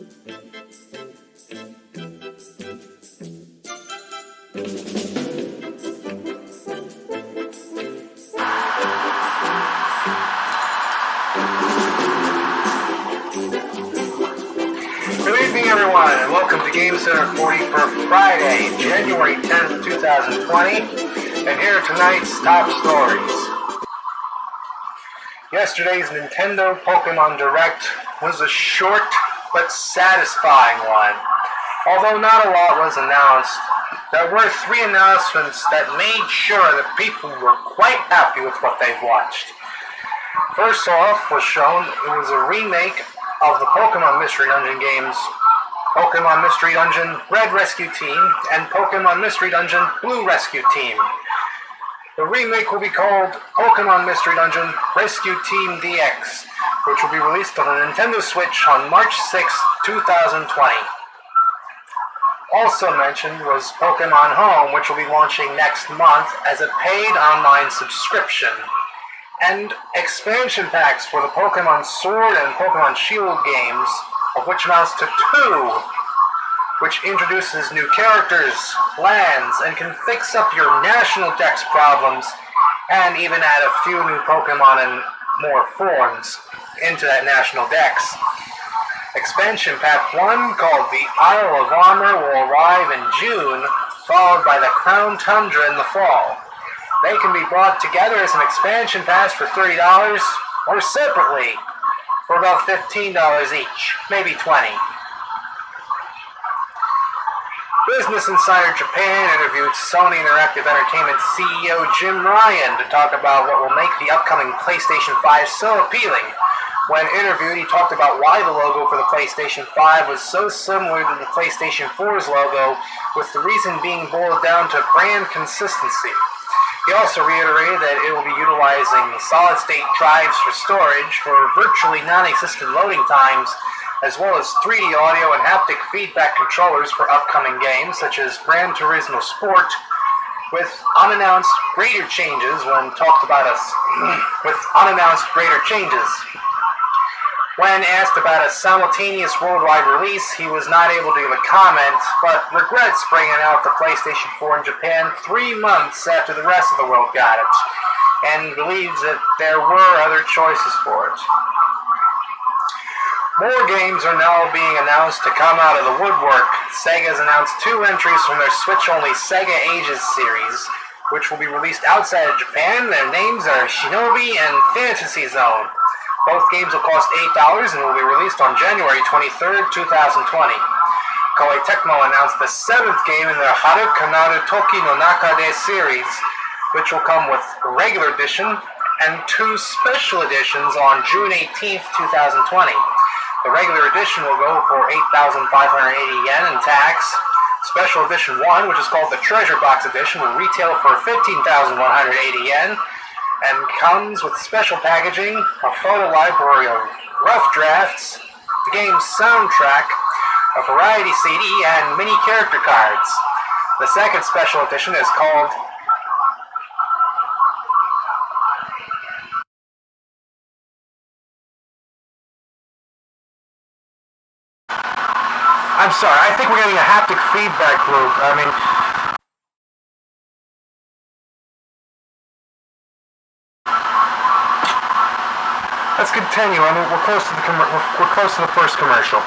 Good evening, everyone, and welcome to GameCenter 40 for Friday, January 10th, 2020, and here are tonight's top stories. Yesterday's Nintendo Pokemon Direct was a short but satisfying one. Although not a lot was announced, there were 3 announcements that made sure that people were quite happy with what they've watched. First off was shown it was a remake of the Pokemon Mystery Dungeon games, Pokemon Mystery Dungeon Red Rescue Team and Pokemon Mystery Dungeon Blue Rescue Team. The remake will be called Pokemon Mystery Dungeon Rescue Team DX, which will be released on the Nintendo Switch on March 6, 2020. Also mentioned was Pokemon Home, which will be launching next month as a paid online subscription, and expansion packs for the Pokemon Sword and Pokemon Shield games, of which amounts to 2, which introduces new characters, lands, and can fix up your national dex problems, and even add a few new Pokemon and more forms into that national dex. Expansion Pack 1, called the Isle of Armor, will arrive in June, followed by the Crown Tundra in the fall. They can be bought together as an expansion pass for $30, or separately for about $15 each, maybe $20. Business Insider Japan interviewed Sony Interactive Entertainment CEO Jim Ryan to talk about what will make the upcoming PlayStation 5 so appealing. When interviewed, he talked about why the logo for the PlayStation 5 was so similar to the PlayStation 4's logo, with the reason being boiled down to brand consistency. He also reiterated that it will be utilizing solid-state drives for storage for virtually non-existent loading times, as well as 3D audio and haptic feedback controllers for upcoming games, such as Gran Turismo Sport, with unannounced greater changes when talked about When asked about a simultaneous worldwide release, he was not able to give a comment, but regrets bringing out the PlayStation 4 in Japan 3 months after the rest of the world got it, and believes that there were other choices for it. More games are now being announced to come out of the woodwork. Sega's announced 2 entries from their Switch-only Sega Ages series, which will be released outside of Japan. Their names are Shinobi and Fantasy Zone. Both games will cost $8 and will be released on January 23rd, 2020. Koei Tecmo announced the 7th game in their Haru Kanaru Toki no Nakade series, which will come with a regular edition and 2 special editions on June 18th, 2020. The regular edition will go for 8,580 yen in tax. Special edition 1, which is called the Treasure Box Edition, will retail for 15,180 yen. And comes with special packaging, a photo library of rough drafts, the game's soundtrack, a variety CD, and mini character cards. The second special edition is called I'm sorry, I think we're getting a haptic feedback loop. Let's continue. We're close to the first commercial.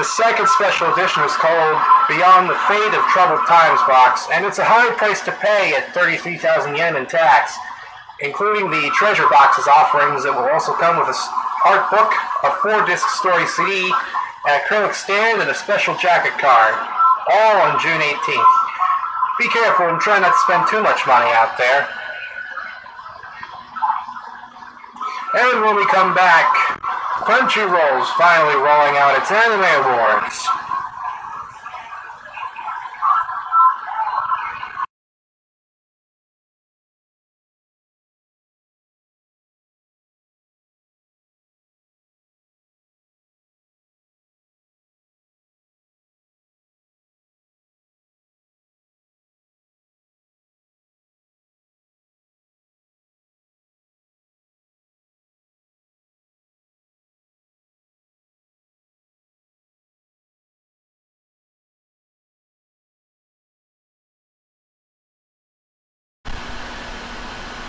The second special edition is called Beyond the Fate of Troubled Times box, and it's a high price to pay at 33,000 yen in tax, including the Treasure Box's offerings. It will also come with an art book, a 4-disc story CD, an acrylic stand, and a special jacket card, all on June 18th. Be careful and try not to spend too much money out there. And when we come back, Crunchyroll's finally rolling out its Anime Awards.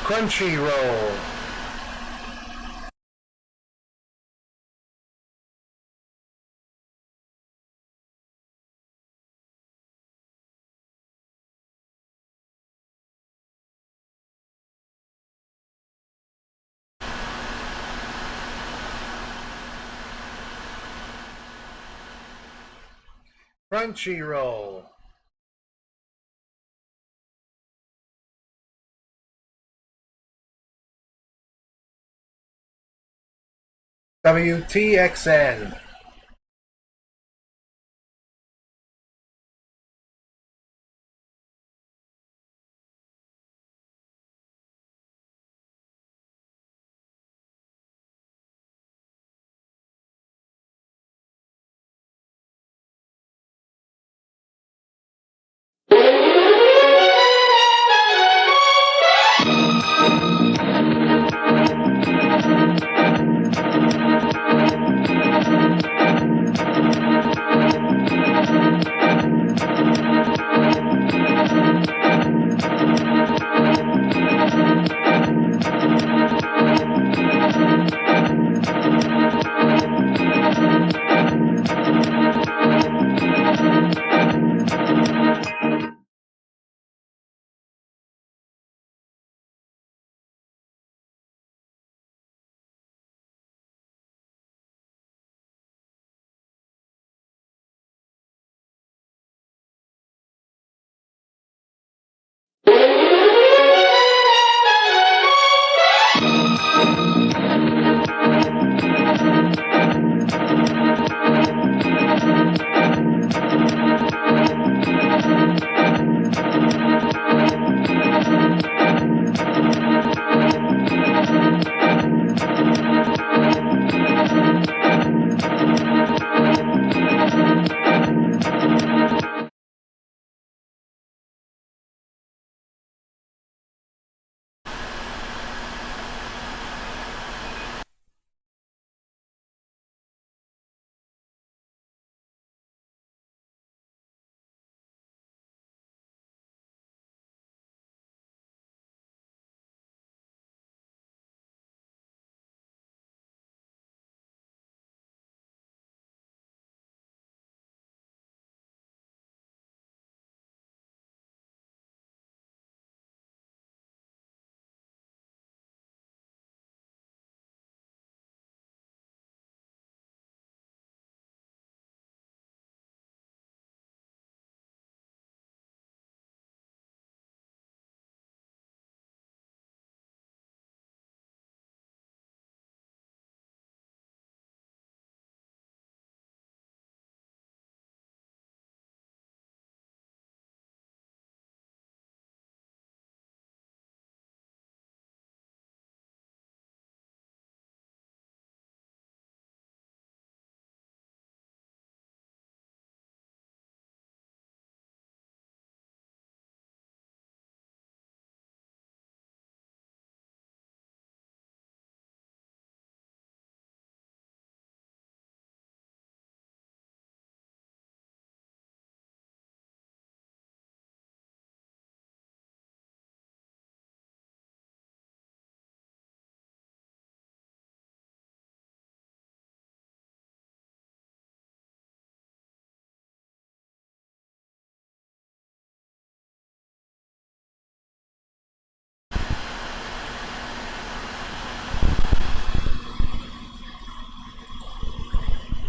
Crunchyroll. Crunchyroll. WTXN.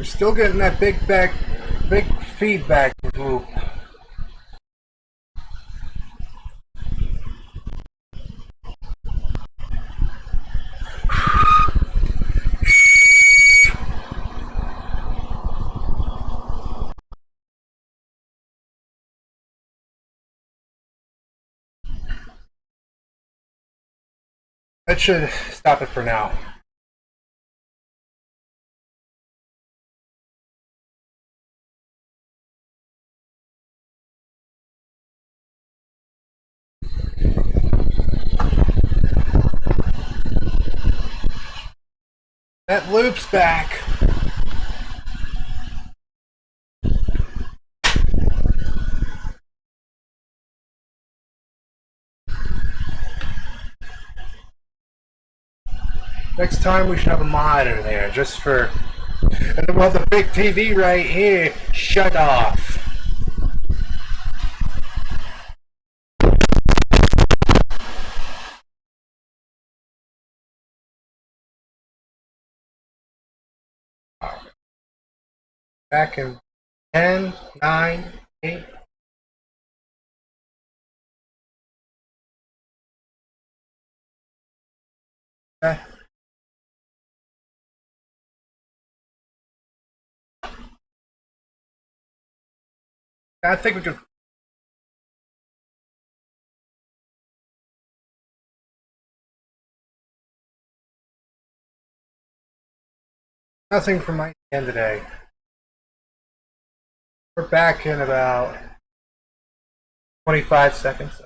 We're still getting that big feedback loop. That should stop it for now. That loop's back. Next time we should have a monitor there, just for... And then we'll have the big TV right here. Shut off. Back in 10, 9, 8. I think we could... Nothing from my end today. We're back in about 25 seconds.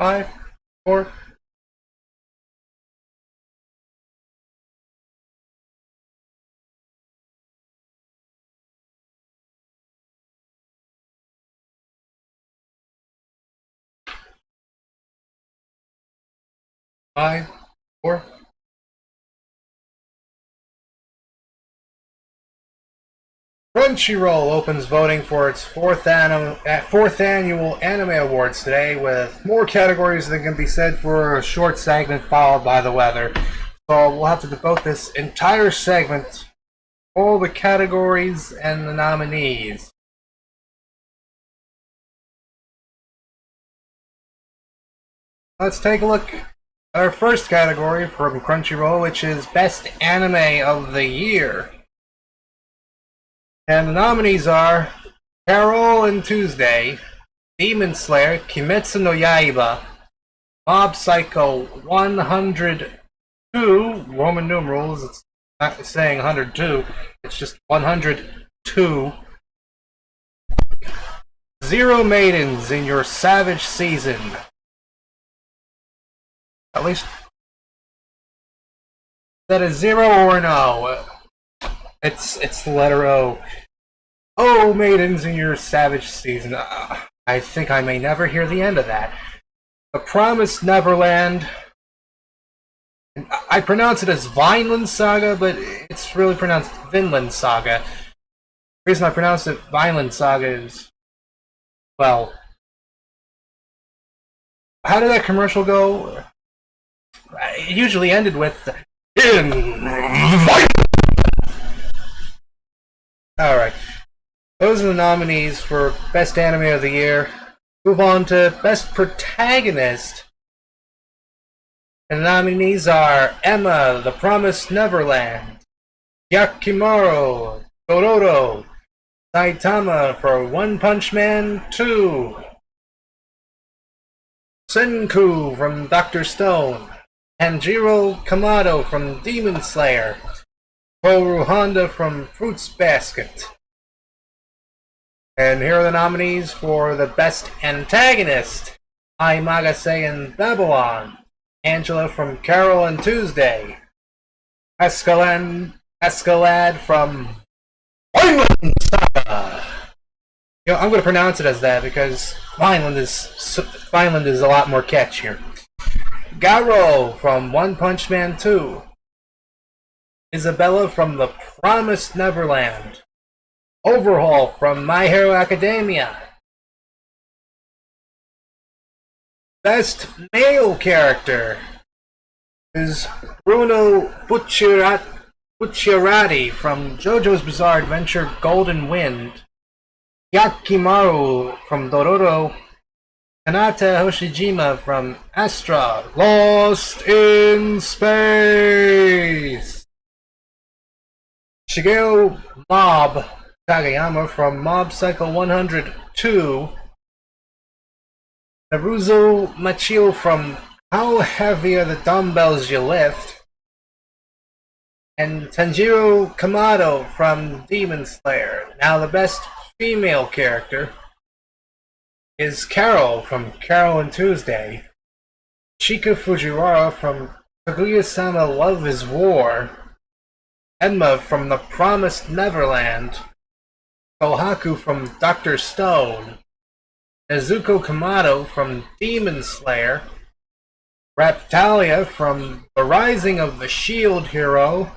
Five, 4. Five, 4. Crunchyroll opens voting for its fourth annual Anime Awards today, with more categories than can be said for a short segment followed by the weather. So we'll have to devote this entire segment, all the categories and the nominees. Let's take a look at our first category from Crunchyroll, which is Best Anime of the Year. And the nominees are Carol and Tuesday, Demon Slayer, Kimetsu no Yaiba, Mob Psycho 102, Roman numerals, it's not saying 102, it's just 102. Zero Maidens in Your Savage Season. At least that is 0 or no. It's the letter O. Oh, maidens in your savage season. I think I may never hear the end of that. The Promised Neverland. I pronounce it as Vinland Saga, but it's really pronounced Vinland Saga. The reason I pronounce it Vinland Saga is, well, how did that commercial go? It usually ended with Alright. Those are the nominees for Best Anime of the Year. Move on to Best Protagonist. And the nominees are Emma, The Promised Neverland, Yakimaru, Dororo, Saitama for One Punch Man 2, Senku from Dr. Stone, Tanjiro Kamado from Demon Slayer, Toru Honda from Fruits Basket. And here are the nominees for the Best Antagonist. Ai Magase in Babylon, Angela from Carol and Tuesday, Escalade from Vinland Saga. You know, I'm going to pronounce it as that because Vinland is a lot more catchier. Garo from One Punch Man 2, Isabella from The Promised Neverland, Overhaul from My Hero Academia. Best male character is Bruno Bucciarati from JoJo's Bizarre Adventure Golden Wind. Yakimaru from Dororo. Kanata Hoshijima from Astra Lost in Space. Shigeo Mob Kageyama from Mob Psycho 102. Naruzo Machio from How Heavy Are the Dumbbells You Lift? And Tanjiro Kamado from Demon Slayer. Now the best female character is Carol from Carol and Tuesday. Chika Fujiwara from Kaguya-sama Love is War. Enma from The Promised Neverland. Kohaku from Dr. Stone. Nezuko Kamado from Demon Slayer. Raptalia from The Rising of the Shield Hero.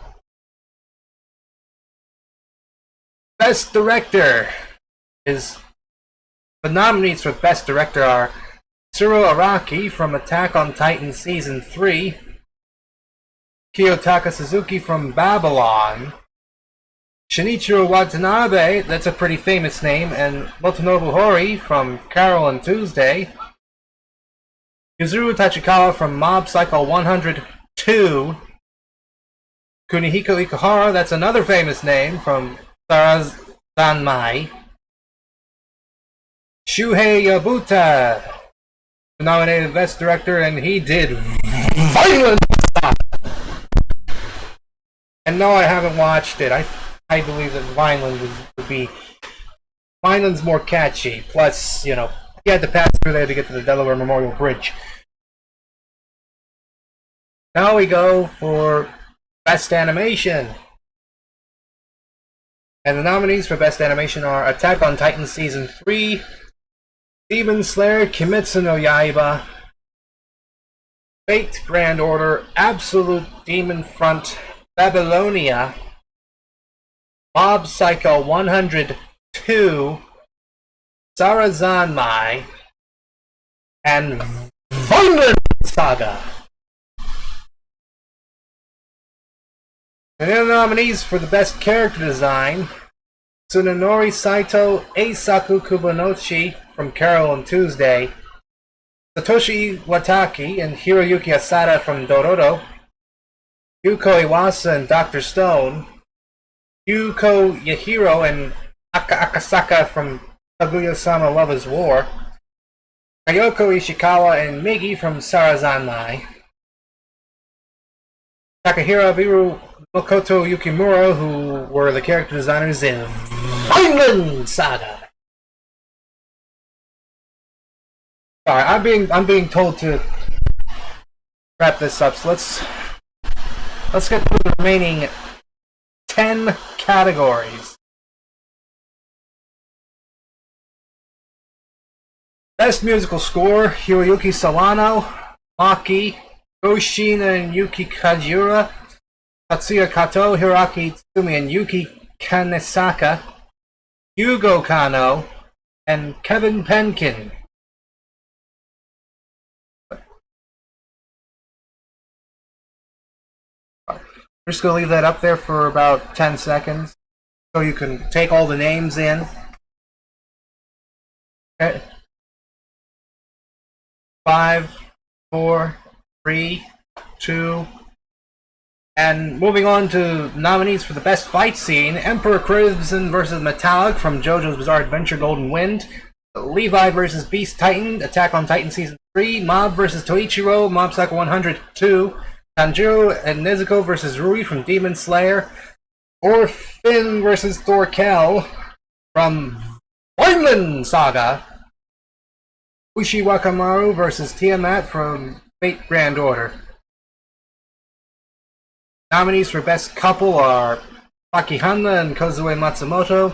Best Director is... The nominees for Best Director are Tsuro Araki from Attack on Titan Season 3. Kiyotaka Suzuki from Babylon. Shinichiro Watanabe, that's a pretty famous name, and Motonobu Hori from Carol and Tuesday. Yuzuru Tachikawa from Mob Psycho 102. Kunihiko Ikuhara, that's another famous name, from Sarazanmai. Shuhei Yabuta, nominated Best Director, and he did Violent. And no, I haven't watched it. I believe that Vineland would be... Vineland's more catchy. Plus, you know, he had to pass through there to get to the Delaware Memorial Bridge. Now we go for Best Animation. And the nominees for Best Animation are Attack on Titan Season 3, Demon Slayer, Kimetsu no Yaiba, Fate Grand Order, Absolute Demon Front, Babylonia, Mob Psycho 102, Sarazanmai, and Vinland Saga. And the nominees for the Best Character Design: Tsunenori Saito, Eisaku Kubonochi from Carol and Tuesday, Satoshi Wataki and Hiroyuki Asada from Dororo, Yuko Iwasa and Dr. Stone, Yuko Yahiro and Akasaka from Kaguya-sama Love is War, Ayoko Ishikawa and Migi from Sarazanmai, Takahiro Biru, Makoto Yukimura, who were the character designers in Vinland Saga. Sorry, I'm being told to wrap this up. So let's get through the remaining 10 categories. Best Musical Score: Hiroyuki Sawano, Maki, Goshina and Yuki Kajiura, Tatsuya Kato, Hiroaki Tsumi and Yuki Kanesaka, Yugo Kano, and Kevin Penkin. I'm just going to leave that up there for about 10 seconds so you can take all the names in. Okay. 5, 4, 3, 2, and moving on to nominees for the Best Fight Scene: Emperor Crimson vs. Metallic from JoJo's Bizarre Adventure Golden Wind, Levi vs. Beast Titan, Attack on Titan Season 3, Mob vs. Toichiro, Mob Psycho 102, Tanjiro and Nezuko vs. Rui from Demon Slayer, or Finn vs. Thorkel from Vinland Saga, Ushi Wakamaru vs. Tiamat from Fate Grand Order. Nominees for Best Couple are Fakihana and Kozue Matsumoto,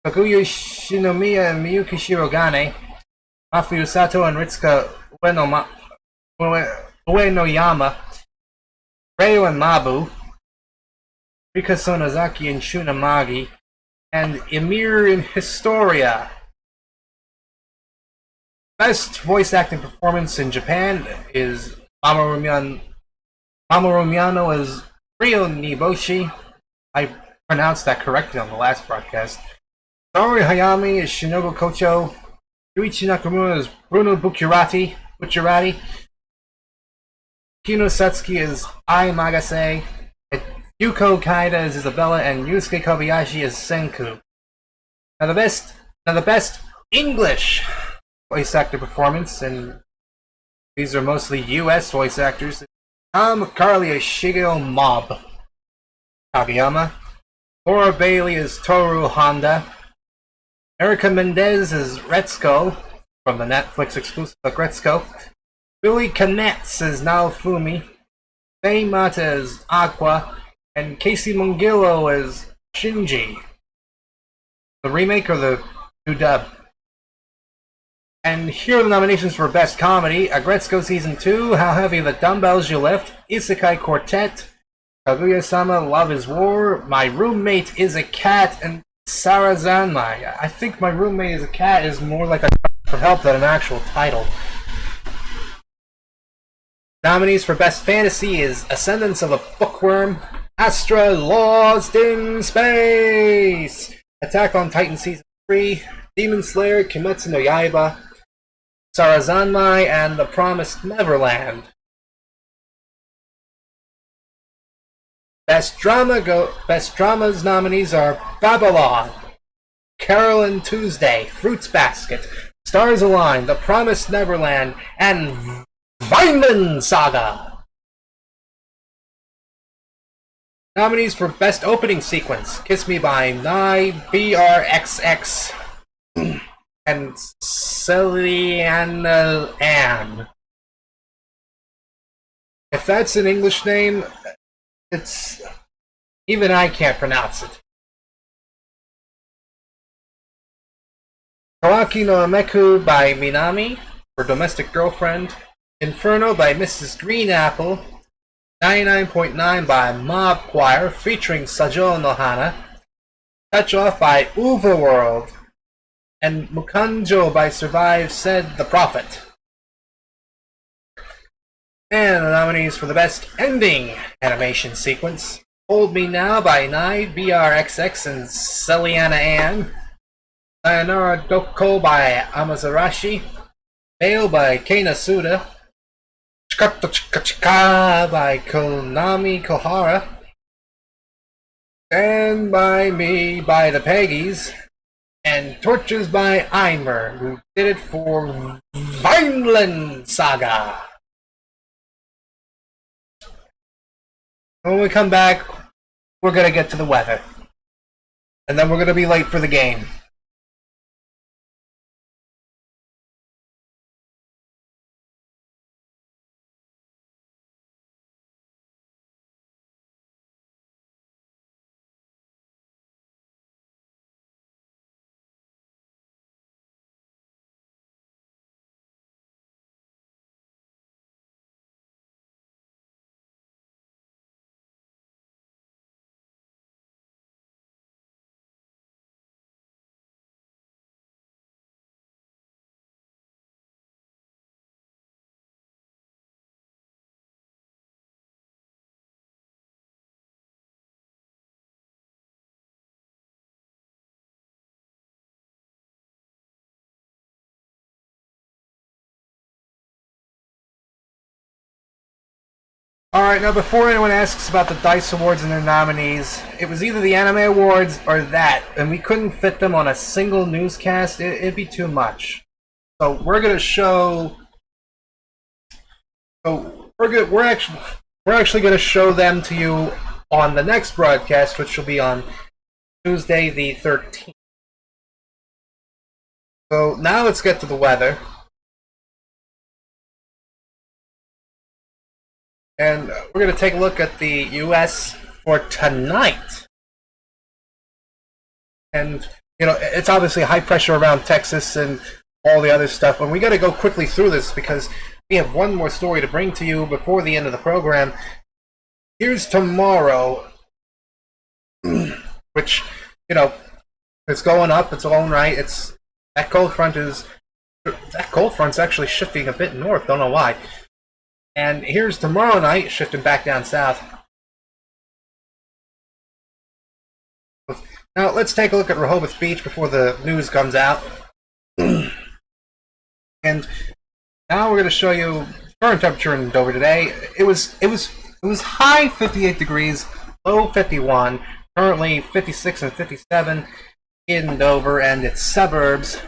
Kaguya Shinomiya and Miyuki Shirogane, Mafuyu Sato and Ritsuka Uenoyama, Ryo and Mabu, Rika Sonozaki and Shuna Magi, and Emir in Historia. Best voice acting performance in Japan is Mamoru Miano as Ryo Niboshi. I pronounced that correctly on the last broadcast. Saori Hayami is Shinobu Kocho. Yuichi Nakamura is Bruno Bucciarati. Kino Satsuki is Ai Magase. Yuko Kaida is Isabella, and Yusuke Kobayashi is Senku. Now the best English voice actor performance, and these are mostly US voice actors. Tom McCarley as Shigeo Mob Kageyama. Laura Bailey as Toru Honda. Erica Mendez as Retsuko from the Netflix exclusive of Retsuko. Billy Knetz as Naofumi. Faye Mata as Aqua. And Casey Mungillo as Shinji. The remake or the new dub? And here are the nominations for Best Comedy: Agretsuko Season 2, How Heavy the Dumbbells You Lift, Isekai Quartet, Kaguya-sama, Love is War, My Roommate is a Cat, and Sarazanmai. I think My Roommate is a Cat is more like a for help than an actual title. Nominees for Best Fantasy is Ascendance of a Bookworm, Astra Lost in Space, Attack on Titan Season 3, Demon Slayer, Kimetsu no Yaiba, Sarazanmai, and The Promised Neverland. Best Drama's nominees are Babylon, Carol and Tuesday, Fruits Basket, Stars Align, The Promised Neverland, and Vinland Saga. Nominees for Best Opening Sequence: Kiss Me by Nai, BRXX, and Celiana Ann. If that's an English name, it's even I can't pronounce it. Kawaki no Ameku by Minami for Domestic Girlfriend. Inferno by Mrs. Green Apple. 99.9 by Mob Choir featuring Sajo Nohana. Touch Off by Uva and Mukanjo by Survive Said the Prophet. And the nominees for the Best Ending Animation Sequence: Hold Me Now by Nai, BRXX, and Celiana Ann. Sayonara Doko by Amazarashi. Mail by Keina Suda. Chikato Chika Chika by Konami Kohara. Stand By Me by the Peggies. And Torches by Eimer, who did it for Vinland Saga. When we come back, we're going to get to the weather. And then we're going to be late for the game. Alright, now before anyone asks about the DICE Awards and their nominees, it was either the Anime Awards or that, and we couldn't fit them on a single newscast. It'd be too much. So we're gonna show. So we're actually gonna show them to you on the next broadcast, which will be on Tuesday the 13th. So now let's get to the weather. And we're going to take a look at the U.S. for tonight. And, you know, it's obviously high pressure around Texas and all the other stuff. And we got to go quickly through this because we have one more story to bring to you before the end of the program. Here's tomorrow, which, you know, It's going up. It's all right. That cold front's actually shifting a bit north. Don't know why. And here's tomorrow night, shifting back down south. Now let's take a look at Rehoboth Beach before the news comes out. And now we're going to show you current temperature in Dover today. It was high 58 degrees, low 51. Currently 56 and 57 in Dover and its suburbs.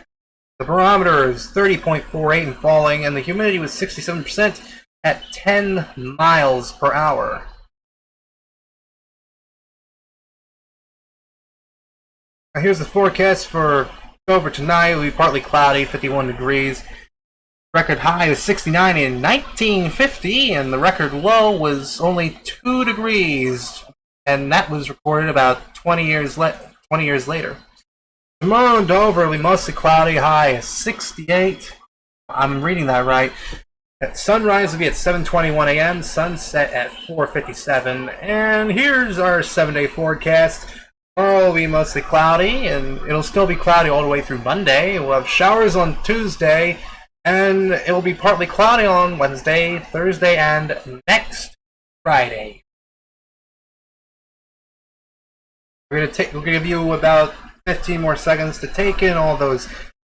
The barometer is 30.48 and falling, and the humidity was 67% at 10 miles per hour. Now here's the forecast for Dover tonight. It will be partly cloudy, 51 degrees. Record high was 69 in 1950, and the record low was only 2 degrees, and that was recorded about 20 years later. Tomorrow in Dover will be mostly cloudy, high is 68. I'm reading that right. Sunrise will be at 7:21 a.m., sunset at 4:57, and here's our 7-day forecast. Tomorrow will be mostly cloudy, and it'll still be cloudy all the way through Monday. We'll have showers on Tuesday, and it will be partly cloudy on Wednesday, Thursday, and next Friday. We're gonna give you about 15 more seconds to take in all those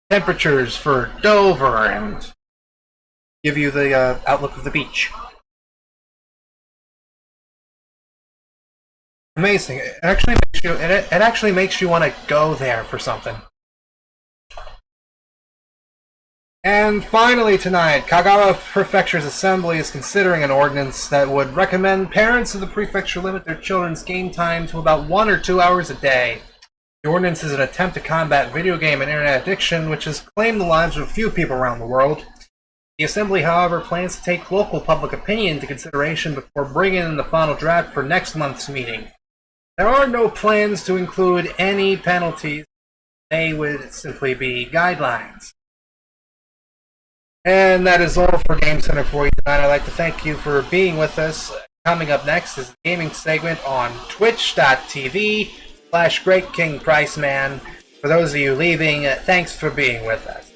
temperatures for Dover and give you the outlook of the beach. Amazing! It actually makes you want to go there for something. And finally tonight, Kagawa Prefecture's Assembly is considering an ordinance that would recommend parents of the prefecture limit their children's game time to about 1 or 2 hours a day. The ordinance is an attempt to combat video game and internet addiction, which has claimed the lives of a few people around the world. The Assembly, however, plans to take local public opinion into consideration before bringing in the final draft for next month's meeting. There are no plans to include any penalties. They would simply be guidelines. And that is all for GameCenter for you tonight. I'd like to thank you for being with us. Coming up next is a gaming segment on twitch.tv/GreatKingPriceman. For those of you leaving, thanks for being with us.